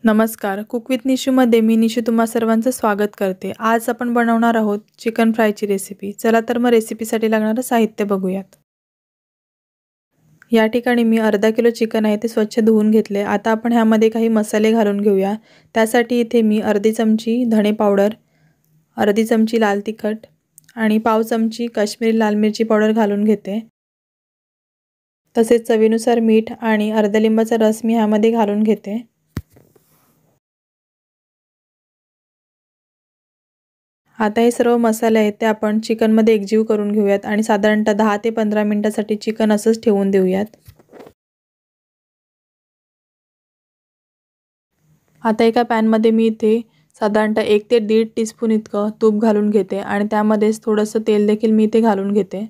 नमस्कार, cook with निशूमध्ये मी निशू तुम्हा सर्वांचं स्वागत करते। आज आपण बनवणार आहोत चिकन फ्रायची रेसिपी। चला तर मग रेसिपीसाठी लागणारं साहित्य बघूयात। या ठिकाणी मी अर्धा किलो चिकन आहे ते स्वच्छ धुवून घेतले। आता आपण ह्यामध्ये काही मसाले घालून घेऊया। त्यासाठी इथे मी अर्धी चमची धणे पावडर, अर्धी चमची लाल तिखट आणि पाव चमची काश्मीरी लाल मिरची पावडर घालून घेते। तसेच चवीनुसार मीठ आणि अर्धा लिंबाचा रस मी ह्यामध्ये घालून घेते। आता हे सर्व मसाले आहेत ते आपण चिकनमध्ये एकजीव करून घेऊयात आणि साधारणतः 10 ते 15 मिनिटांसाठी चिकन असंच ठेवून देऊयात। आता एका पॅनमध्ये मी इथे साधारणतः 1 ते 1.5 टीस्पून इतकं तूप घालून घेते आणि त्यामध्येच थोडंसं तेल देखील मी इथे घालून घेते।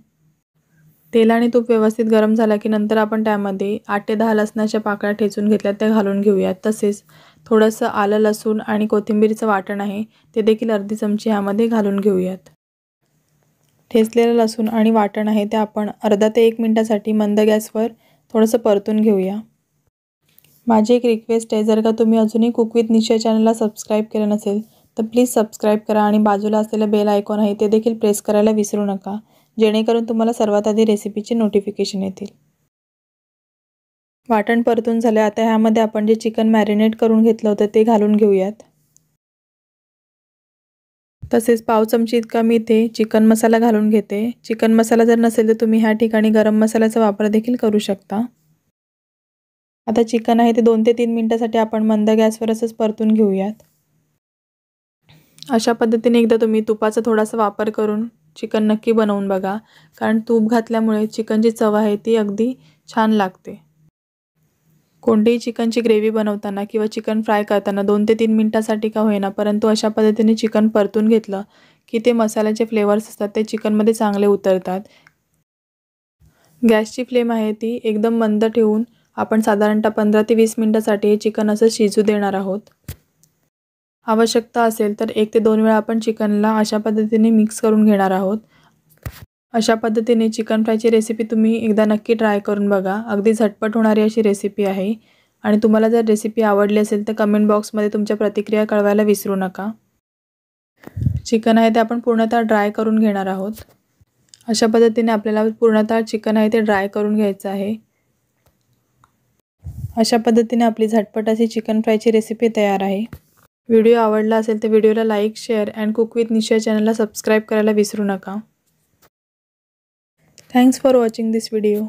तेल आणि तूप व्यवस्थित गरम झालं की नंतर आपण त्यामध्ये 8 ते 10 लसणाच्या पाकळ्या ठेचून घेतल्यात त्या घालून घेऊयात। तसेच थोडंसं आलं लसूण आणि कोथिंबीरचं वाटण आहे ते देखील अर्धी चमची ह्यामध्ये घालून घेऊयात। ठेचलेलं लसूण आणि वाटण आहे ते आपण अर्धा ते 1 मिनिटासाठी मंद गॅसवर थोडंसं परतून घेऊया। माझी एक रिक्वेस्ट आहे, जर का तुम्ही अजूनही कुक विथ निशू या चॅनलला सबस्क्राईब केलं नसेल तर प्लीज सबस्क्राईब करा आणि बाजूला असलेलं बेल आयकॉन आहे ते देखील प्रेस करायला विसरू नका, जेणेकरून तुम्हाला सर्वात आधी रेसिपीचे नोटिफिकेशन येतील। वाटण परतून झाले। आता ह्यामध्ये आपण जे चिकन मॅरिनेट करून घेतलं होतं ते घालून घेऊयात। तसेच पाव चमची इतका मी इथे चिकन मसाला घालून घेते। चिकन मसाला जर नसेल तर तुम्ही ह्या ठिकाणी गरम मसाल्याचा वापर देखील करू शकता। आता चिकन आहे ते 2 ते 3 मिनिटांसाठी आपण मंद गॅसवर असंच परतून घेऊयात। अशा पद्धतीने एकदा तुम्ही तुपाचा थोडासा वापर करून चिकन नक्की बनवून बघा, कारण तूप घातल्यामुळे चिकनची चव आहे ती अगदी छान लागते। कोणतीही चिकनची ग्रेव्ही बनवताना किंवा चिकन फ्राय करताना 2 ते 3 मिनिटांसाठी का होईना, परंतु अशा पद्धतीने चिकन परतून घेतलं की ते मसाल्याचे फ्लेवर्स असतात ते चिकनमध्ये चांगले उतरतात। गॅसची फ्लेम आहे ती एकदम मंद ठेवून आपण साधारणतः 15 ते 20 मिनिटांसाठी हे चिकन असं शिजू देणार आहोत। आवश्यकता असेल तर 1 ते 2 वेळा आपण चिकनला अशा पद्धतीने मिक्स करून घेणार आहोत। अशा पद्धतीने चिकन फ्रायची रेसिपी तुम्ही एकदा नक्की ट्राय करून बघा। अगदी झटपट होणारी अशी रेसिपी आहे आणि तुम्हाला जर रेसिपी आवडली असेल तर कमेंट बॉक्समध्ये तुमच्या प्रतिक्रिया कळवायला विसरू नका। चिकन आहे ते आपण पूर्णतः ड्राय करून घेणार आहोत। अशा पद्धतीने आपल्याला पूर्णतः चिकन आहे ते ड्राय करून घ्यायचं आहे। अशा पद्धतीने आपली झटपट अशी चिकन फ्रायची रेसिपी तयार आहे। व्हिडिओ आवडला असेल तर व्हिडिओला like, share and cook with Nishu या चॅनलला सबस्क्राईब करायला विसरू नका। Thanks for watching this video.